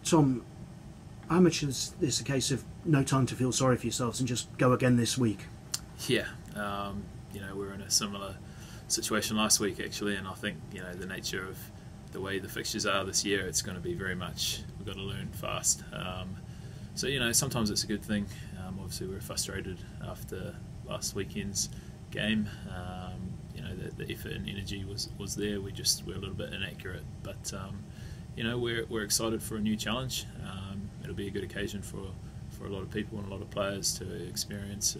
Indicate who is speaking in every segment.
Speaker 1: Tom, how much is this a case of no time to feel sorry for yourselves and just go again this week?
Speaker 2: Yeah, we were in a similar situation last week actually, and I think the nature of the way the fixtures are this year, it's going to be very much we've got to learn fast. So sometimes it's a good thing. Obviously, we were frustrated after last weekend's game. The effort and energy was there. We're a little bit inaccurate, but we're excited for a new challenge. It'll be a good occasion for a lot of people and a lot of players to experience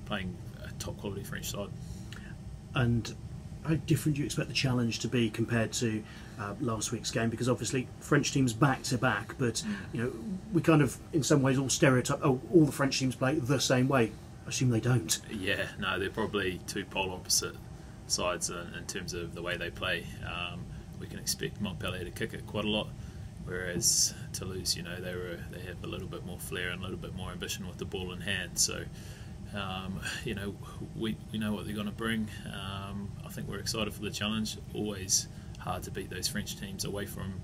Speaker 2: playing a top quality French side.
Speaker 1: And how different do you expect the challenge to be compared to last week's game? Because obviously French teams back to back, but we kind of in some ways all stereotype. Oh, all the French teams play the same way. I assume they don't.
Speaker 2: Yeah, no, they're probably two polar opposite sides in terms of the way they play. We can expect Montpellier to kick it quite a lot, whereas Toulouse, they have a little bit more flair and a little bit more ambition with the ball in hand. So, we know what they're going to bring. I think we're excited for the challenge. Always hard to beat those French teams away from,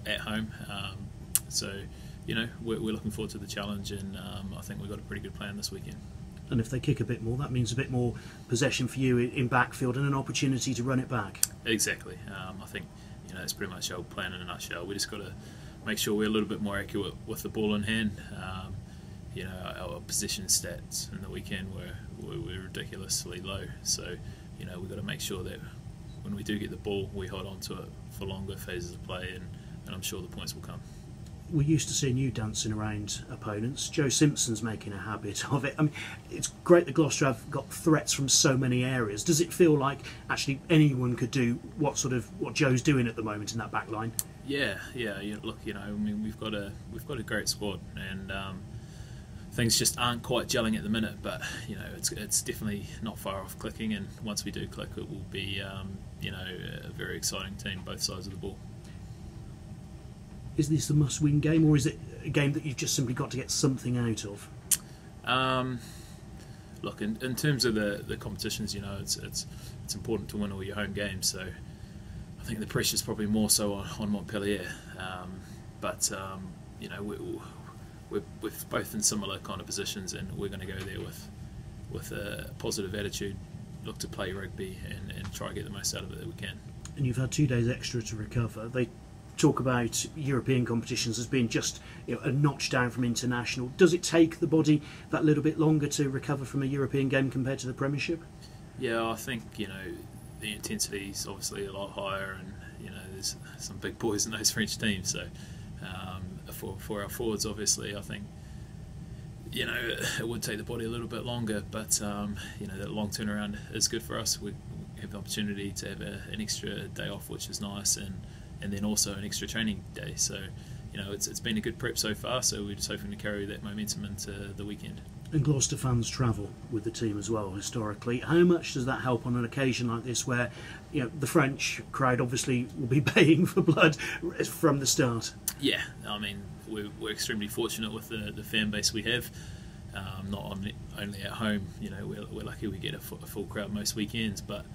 Speaker 2: at home. We're looking forward to the challenge, and I think we've got a pretty good plan this weekend.
Speaker 1: And if they kick a bit more, that means a bit more possession for you in backfield and an opportunity to run it back.
Speaker 2: Exactly. I think it's pretty much our plan in a nutshell. We just got to make sure we're a little bit more accurate with the ball in hand. Our possession stats in the weekend were ridiculously low. So we've got to make sure that when we do get the ball, we hold on to it for longer phases of play, and I'm sure the points will come.
Speaker 1: We're used to seeing you dancing around opponents. Joe Simpson's making a habit of it. I mean, it's great that Gloucester have got threats from so many areas. Does it feel like actually anyone could do what Joe's doing at the moment in that back line?
Speaker 2: Yeah. Look, we've got a great squad, and things just aren't quite gelling at the minute. But it's definitely not far off clicking. And once we do click, it will be a very exciting team, both sides of the ball.
Speaker 1: Is this a must-win game, or is it a game that you've just simply got to get something out of?
Speaker 2: Look, in terms of the competitions, it's important to win all your home games. So I think the pressure's probably more so on Montpellier. We're both in similar kind of positions, and we're going to go there with a positive attitude, look to play rugby and try to get the most out of it that we can.
Speaker 1: And you've had 2 days extra to recover. They talk about European competitions as being just a notch down from international. Does it take the body that little bit longer to recover from a European game compared to the Premiership?
Speaker 2: Yeah, I think the intensity is obviously a lot higher, and there's some big boys in those French teams. So for our forwards, obviously, I think it would take the body a little bit longer, but that long turnaround is good for us. We have the opportunity to have an extra day off, which is nice, and then also an extra training day. So it's been a good prep so far, so we're just hoping to carry that momentum into the weekend.
Speaker 1: And Gloucester fans travel with the team as well historically. How much does that help on an occasion like this where the French crowd obviously will be baying for blood from the start? Yeah,
Speaker 2: I mean we're extremely fortunate with the fan base we have. Not only at home, we're lucky we get a full crowd most weekends, but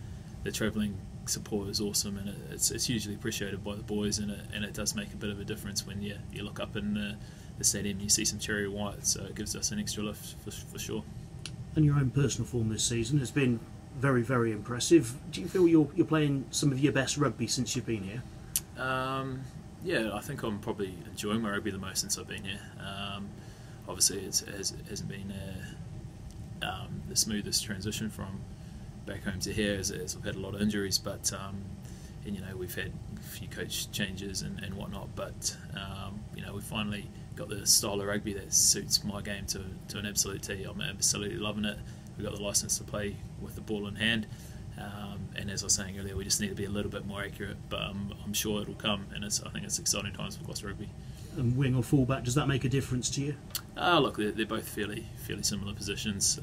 Speaker 2: the travelling support is awesome, and it's hugely appreciated by the boys, and it does make a bit of a difference when you look up in the stadium and you see some cherry white, so it gives us an extra lift for sure.
Speaker 1: And your own personal form this season has been very, very impressive. Do you feel you're playing some of your best rugby since you've been here?
Speaker 2: Yeah, I think I'm probably enjoying my rugby the most since I've been here. Obviously it hasn't been the smoothest transition from back home to here, as I've had a lot of injuries, but we've had a few coach changes and whatnot, but we finally got the style of rugby that suits my game to an absolute T. I'm absolutely loving it. We've got the licence to play with the ball in hand, and as I was saying earlier, we just need to be a little bit more accurate, but I'm sure it'll come, and I think it's exciting times for Gloucester rugby.
Speaker 1: And wing or fullback, does that make a difference to you?
Speaker 2: Look, they're both fairly similar positions.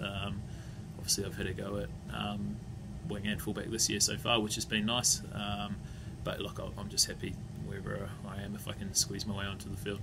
Speaker 2: Obviously, I've had a go at wing and fullback this year so far, which has been nice. But look, I'm just happy wherever I am if I can squeeze my way onto the field.